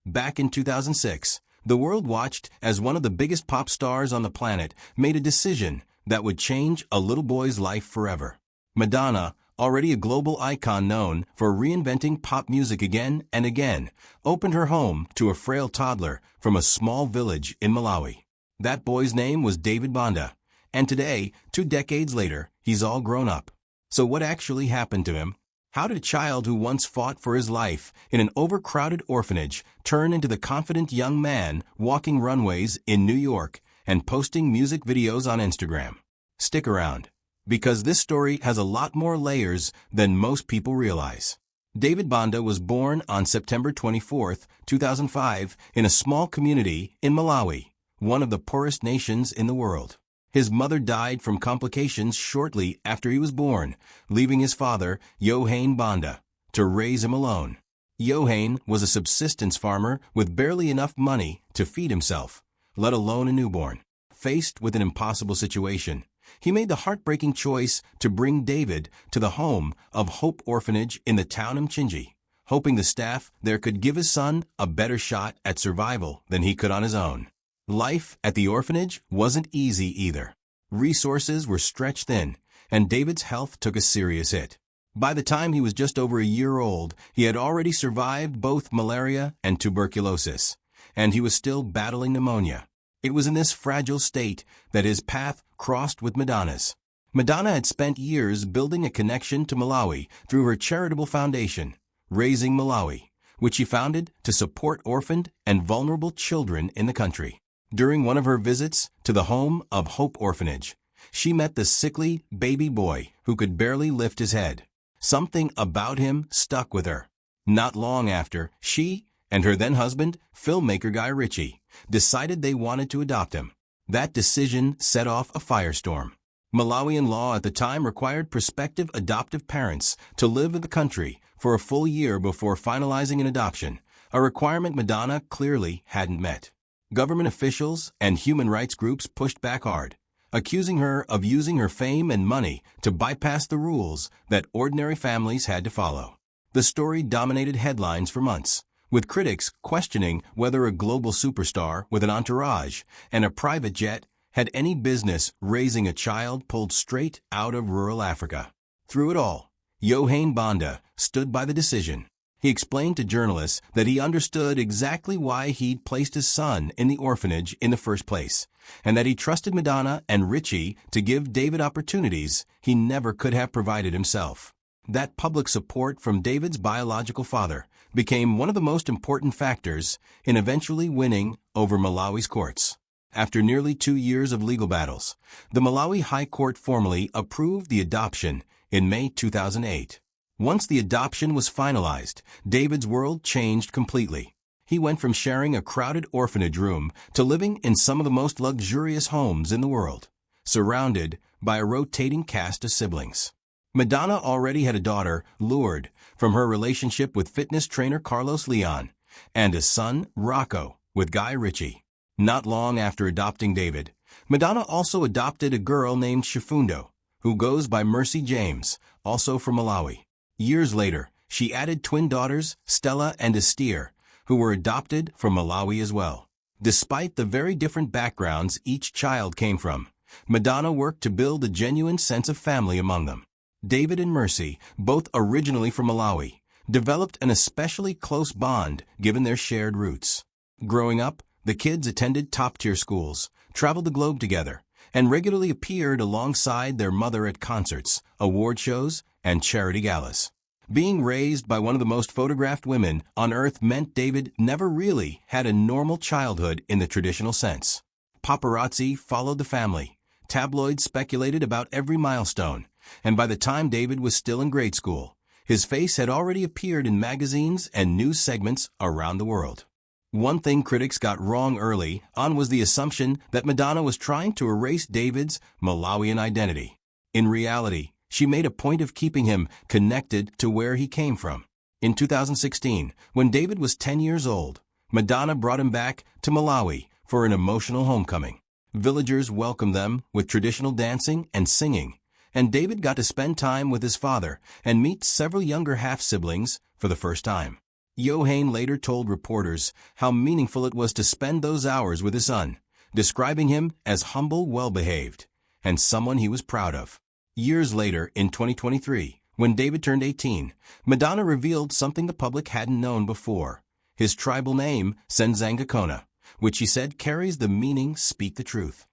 Back in 2006, the world watched as one of the biggest pop stars on the planet made a decision that would change a little boy's life forever. Madonna, already a global icon known for reinventing pop music again and again, opened her home to a frail toddler from a small village in Malawi. That boy's name was David Banda, and today, 2 decades later, he's all grown up. So what actually happened to him? How did a child who once fought for his life in an overcrowded orphanage turn into the confident young man walking runways in New York and posting music videos on Instagram? Stick around, because this story has a lot more layers than most people realize. David Banda was born on September 24, 2005, in a small community in Malawi, one of the poorest nations in the world. His mother died from complications shortly after he was born, leaving his father, Yohane Banda, to raise him alone. Yohane was a subsistence farmer with barely enough money to feed himself, let alone a newborn. Faced with an impossible situation, he made the heartbreaking choice to bring David to the home of Hope Orphanage in the town of Mchinji, hoping the staff there could give his son a better shot at survival than he could on his own. Life at the orphanage wasn't easy either. Resources were stretched thin, and David's health took a serious hit. By the time he was just over a year old, he had already survived both malaria and tuberculosis, and he was still battling pneumonia. It was in this fragile state that his path crossed with Madonna's. Madonna had spent years building a connection to Malawi through her charitable foundation, Raising Malawi, which she founded to support orphaned and vulnerable children in the country. During one of her visits to the home of Hope Orphanage, she met the sickly baby boy who could barely lift his head. Something about him stuck with her. Not long after, she and her then-husband, filmmaker Guy Ritchie, decided they wanted to adopt him. That decision set off a firestorm. Malawian law at the time required prospective adoptive parents to live in the country for a full year before finalizing an adoption, a requirement Madonna clearly hadn't met. Government officials and human rights groups pushed back hard, accusing her of using her fame and money to bypass the rules that ordinary families had to follow. The story dominated headlines for months, with critics questioning whether a global superstar with an entourage and a private jet had any business raising a child pulled straight out of rural Africa. Through it all, Yohane Banda stood by the decision. He explained to journalists that he understood exactly why he'd placed his son in the orphanage in the first place, and that he trusted Madonna and Ritchie to give David opportunities he never could have provided himself. That public support from David's biological father became one of the most important factors in eventually winning over Malawi's courts. After nearly 2 years of legal battles, the Malawi High Court formally approved the adoption in May 2008. Once the adoption was finalized, David's world changed completely. He went from sharing a crowded orphanage room to living in some of the most luxurious homes in the world, surrounded by a rotating cast of siblings. Madonna already had a daughter, Lourdes, from her relationship with fitness trainer Carlos Leon, and a son, Rocco, with Guy Ritchie. Not long after adopting David, Madonna also adopted a girl named Shifundo, who goes by Mercy James, also from Malawi. Years later, she added twin daughters, Stella and Estere, who were adopted from Malawi as well. Despite the very different backgrounds each child came from, Madonna worked to build a genuine sense of family among them. David and Mercy, both originally from Malawi, developed an especially close bond given their shared roots. Growing up, the kids attended top-tier schools, traveled the globe together, and regularly appeared alongside their mother at concerts, award shows, and charity galas. Being raised by one of the most photographed women on earth meant David never really had a normal childhood in the traditional sense. Paparazzi followed the family, tabloids speculated about every milestone, and by the time David was still in grade school, his face had already appeared in magazines and news segments around the world. One thing critics got wrong early on was the assumption that Madonna was trying to erase David's Malawian identity. In reality, she made a point of keeping him connected to where he came from. In 2016, when David was 10 years old, Madonna brought him back to Malawi for an emotional homecoming. Villagers welcomed them with traditional dancing and singing, and David got to spend time with his father and meet several younger half-siblings for the first time. Johann later told reporters how meaningful it was to spend those hours with his son, describing him as humble, well-behaved, and someone he was proud of. Years later, in 2023, when David turned 18, Madonna revealed something the public hadn't known before: his tribal name, Senzangakona, which she said carries the meaning "speak the truth."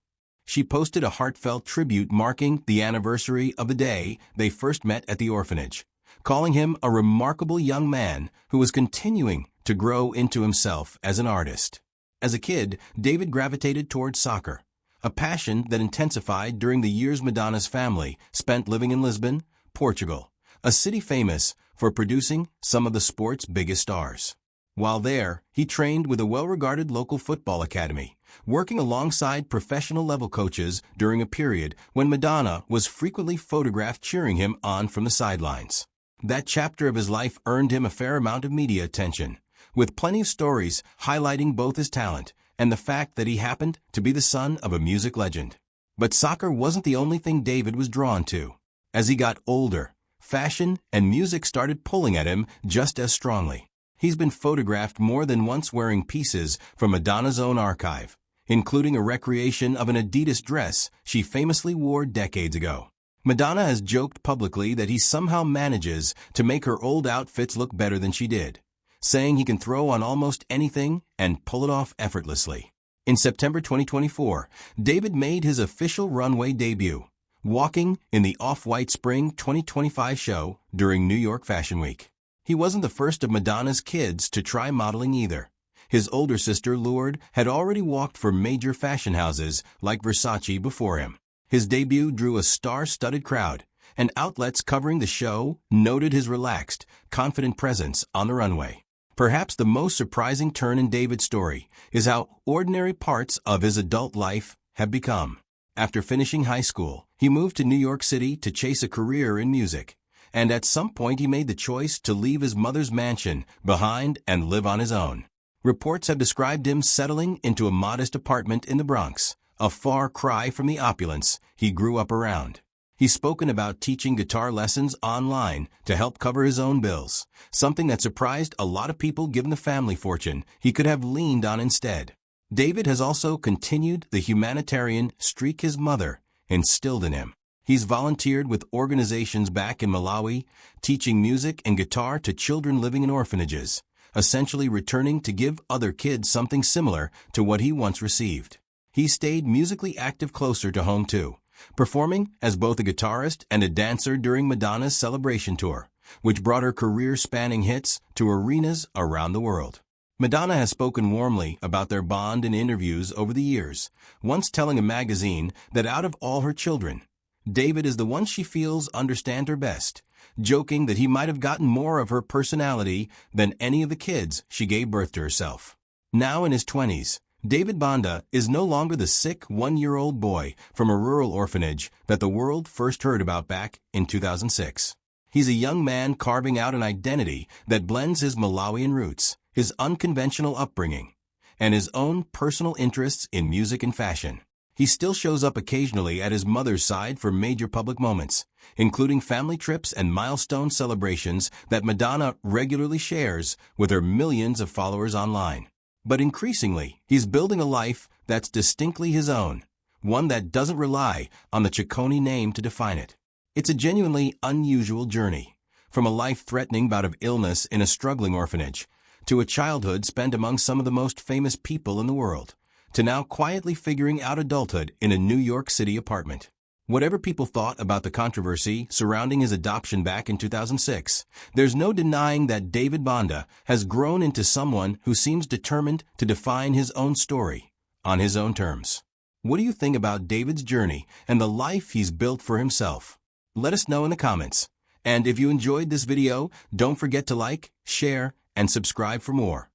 She posted a heartfelt tribute marking the anniversary of the day they first met at the orphanage, calling him a remarkable young man who was continuing to grow into himself as an artist. As a kid, David gravitated towards soccer, a passion that intensified during the years Madonna's family spent living in Lisbon, Portugal, a city famous for producing some of the sport's biggest stars. While there, he trained with a well-regarded local football academy, working alongside professional-level coaches during a period when Madonna was frequently photographed cheering him on from the sidelines. That chapter of his life earned him a fair amount of media attention, with plenty of stories highlighting both his talent and the fact that he happened to be the son of a music legend. But soccer wasn't the only thing David was drawn to. As he got older, fashion and music started pulling at him just as strongly. He's been photographed more than once wearing pieces from Madonna's own archive, including a recreation of an Adidas dress she famously wore decades ago. Madonna has joked publicly that he somehow manages to make her old outfits look better than she did, saying he can throw on almost anything and pull it off effortlessly. In September 2024, David made his official runway debut, walking in the Off-White Spring 2025 show during New York Fashion Week. He wasn't the first of Madonna's kids to try modeling either. His older sister, Lourdes, had already walked for major fashion houses like Versace before him. His debut drew a star-studded crowd, and outlets covering the show noted his relaxed, confident presence on the runway. Perhaps the most surprising turn in David's story is how ordinary parts of his adult life have become. After finishing high school, he moved to New York City to chase a career in music, and at some point he made the choice to leave his mother's mansion behind and live on his own. Reports have described him settling into a modest apartment in the Bronx, a far cry from the opulence he grew up around. He's spoken about teaching guitar lessons online to help cover his own bills, something that surprised a lot of people given the family fortune he could have leaned on instead. David has also continued the humanitarian streak his mother instilled in him. He's volunteered with organizations back in Malawi, teaching music and guitar to children living in orphanages, essentially returning to give other kids something similar to what he once received. He stayed musically active closer to home too, performing as both a guitarist and a dancer during Madonna's Celebration Tour, which brought her career-spanning hits to arenas around the world. Madonna has spoken warmly about their bond in interviews over the years, once telling a magazine that out of all her children, David is the one she feels understand her best, joking that he might have gotten more of her personality than any of the kids she gave birth to herself. Now in his 20s, David Banda is no longer the sick one-year-old boy from a rural orphanage that the world first heard about back in 2006. He's a young man carving out an identity that blends his Malawian roots, his unconventional upbringing, and his own personal interests in music and fashion. He still shows up occasionally at his mother's side for major public moments, including family trips and milestone celebrations that Madonna regularly shares with her millions of followers online. But increasingly, he's building a life that's distinctly his own, one that doesn't rely on the Ciccone name to define it. It's a genuinely unusual journey, from a life-threatening bout of illness in a struggling orphanage, to a childhood spent among some of the most famous people in the world, to now quietly figuring out adulthood in a New York City apartment. Whatever people thought about the controversy surrounding his adoption back in 2006, there's no denying that David Banda has grown into someone who seems determined to define his own story on his own terms. What do you think about David's journey and the life he's built for himself? Let us know in the comments. And if you enjoyed this video, don't forget to like, share, and subscribe for more.